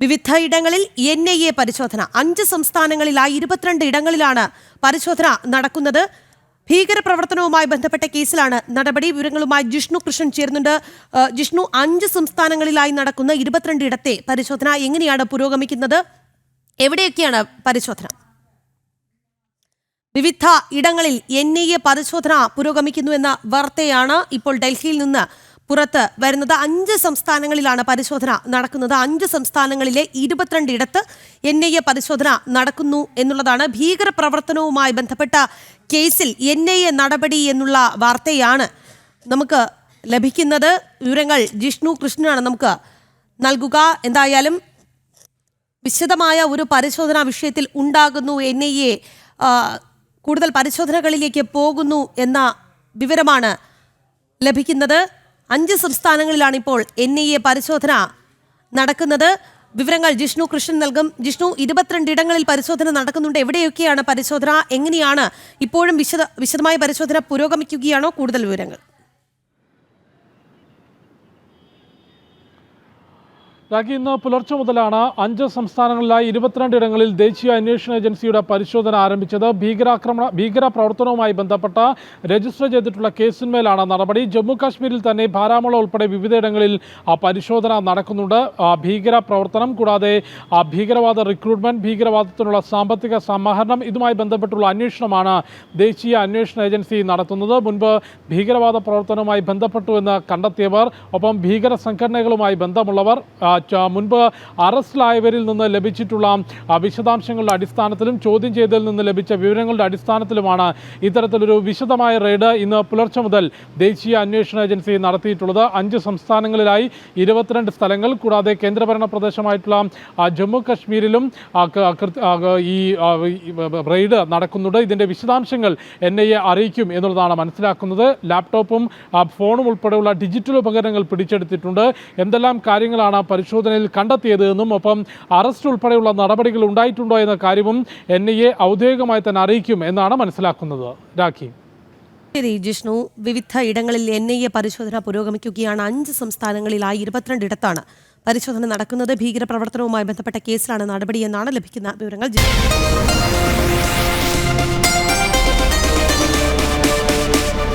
വിവിധ ഇടങ്ങളിൽ NIA പരിശോധന 5 സംസ്ഥാനങ്ങളിലായി 22 ഇടങ്ങളിലാണ് പരിശോധന നടക്കുന്നത്. ഭീകരപ്രവർത്തനവുമായി ബന്ധപ്പെട്ട കേസിലാണ് നടപടി. വിവരങ്ങളുമായി ജിഷ്ണു കൃഷ്ണൻ ചേരുന്നുണ്ട്. ജിഷ്ണു, 5 സംസ്ഥാനങ്ങളിലായി നടക്കുന്ന 22 ഇടത്തെ പരിശോധന എങ്ങനെയാണ് പുരോഗമിക്കുന്നത്? എവിടെയൊക്കെയാണ് പരിശോധന? വിവിധ ഇടങ്ങളിൽ NIA പരിശോധന പുരോഗമിക്കുന്നു എന്ന വാർത്തയാണ് ഇപ്പോൾ ഡൽഹിയിൽ നിന്ന് പുറത്ത് വരുന്നത്. 5 സംസ്ഥാനങ്ങളിലാണ് പരിശോധന നടക്കുന്നത്. 5 സംസ്ഥാനങ്ങളിലെ 22 ഇടത്ത് NIA പരിശോധന നടക്കുന്നു എന്നുള്ളതാണ്. ഭീകരപ്രവർത്തനവുമായി ബന്ധപ്പെട്ട കേസിൽ NIA നടപടി എന്നുള്ള വാർത്തയാണ് നമുക്ക് ലഭിക്കുന്നത്. വിവരങ്ങൾ ജിഷ്ണു കൃഷ്ണനാണ് നമുക്ക് നൽകുക. എന്തായാലും വിശദമായ ഒരു പരിശോധനാ വിഷയത്തിൽ ഉണ്ടാകുന്നു. NIA കൂടുതൽ പരിശോധനകളിലേക്ക് പോകുന്നു എന്ന വിവരമാണ് ലഭിക്കുന്നത്. 5 സംസ്ഥാനങ്ങളിലാണ് ഇപ്പോൾ NIA പരിശോധന നടക്കുന്നത്. വിവരങ്ങൾ ജിഷ്ണു കൃഷ്ണൻ നൽകും. ജിഷ്ണു, 22 ഇടങ്ങളിൽ പരിശോധന നടക്കുന്നുണ്ട്. എവിടെയൊക്കെയാണ് പരിശോധന? എങ്ങനെയാണ് ഇപ്പോഴും വിശദമായ പരിശോധന പുരോഗമിക്കുകയാണോ? കൂടുതൽ വിവരങ്ങൾ. ഇന്ന് പുലർച്ചെ മുതലാണ് 5 സംസ്ഥാനങ്ങളിലായി 22 ഇടങ്ങളിൽ ദേശീയ അന്വേഷണ ഏജൻസിയുടെ പരിശോധന ആരംഭിച്ചത്. ഭീകരപ്രവർത്തനവുമായി ബന്ധപ്പെട്ട രജിസ്റ്റർ ചെയ്തിട്ടുള്ള കേസിന്മേലാണ് നടപടി. ജമ്മു കാശ്മീരിൽ തന്നെ ബാരാമുള്ള ഉൾപ്പെടെ വിവിധയിടങ്ങളിൽ പരിശോധന നടക്കുന്നുണ്ട്. ഭീകരപ്രവർത്തനം കൂടാതെ ഭീകരവാദ റിക്രൂട്ട്മെന്റ്, ഭീകരവാദത്തിനുള്ള സാമ്പത്തിക സമാഹരണം, ഇതുമായി ബന്ധപ്പെട്ടുള്ള അന്വേഷണമാണ് ദേശീയ അന്വേഷണ ഏജൻസി നടത്തുന്നത്. മുൻപ് ഭീകരവാദ പ്രവർത്തനവുമായി ബന്ധപ്പെട്ടുവെന്ന് കണ്ടെത്തിയവർ, ഒപ്പം ഭീകര സംഘടനകളുമായി ബന്ധമുള്ളവർ, മുൻപ് അറസ്റ്റിലായവരിൽ നിന്ന് ലഭിച്ചിട്ടുള്ള വിശദാംശങ്ങളുടെ അടിസ്ഥാനത്തിലും ചോദ്യം ചെയ്തതിൽ നിന്ന് ലഭിച്ച വിവരങ്ങളുടെ അടിസ്ഥാനത്തിലുമാണ് ഇത്തരത്തിലൊരു വിശദമായ റെയ്ഡ് ഇന്ന് പുലർച്ചെ മുതൽ ദേശീയ അന്വേഷണ ഏജൻസി നടത്തിയിട്ടുള്ളത്. 5 സംസ്ഥാനങ്ങളിലായി 22 സ്ഥലങ്ങൾ, കൂടാതെ കേന്ദ്രഭരണ പ്രദേശമായിട്ടുള്ള ജമ്മു കാശ്മീരിലും ഈ റെയ്ഡ് നടക്കുന്നുണ്ട്. ഇതിൻ്റെ വിശദാംശങ്ങൾ NIA അറിയിക്കും എന്നുള്ളതാണ് മനസ്സിലാക്കുന്നത്. ലാപ്ടോപ്പും ഫോണും ഉൾപ്പെടെയുള്ള ഡിജിറ്റൽ ഉപകരണങ്ങൾ പിടിച്ചെടുത്തിട്ടുണ്ട്. എന്തെല്ലാം കാര്യങ്ങളാണ് പരിശോധനയിൽ കണ്ടെത്തിയത് എന്നും, ഒപ്പം അറസ്റ്റ് ഉൾപ്പെടെയുള്ള നടപടികൾ ഉണ്ടായിട്ടുണ്ടോ എന്ന കാര്യവും NIA ഔദ്യോഗികമായി തന്നെ അറിയിക്കും എന്നാണ് മനസ്സിലാക്കുന്നത്. രാഖി. ശരി ജിഷ്ണു, വിവിധ ഇടങ്ങളിൽ NIA പരിശോധന പുരോഗമിക്കുകയാണ്. 5 സംസ്ഥാനങ്ങളിലായി 22 ഇടത്താണ് പരിശോധന നടക്കുന്നത്. ഭീകരപ്രവർത്തനവുമായി ബന്ധപ്പെട്ട കേസിലാണ് നടപടി എന്നാണ് ലഭിക്കുന്ന വിവരങ്ങൾ.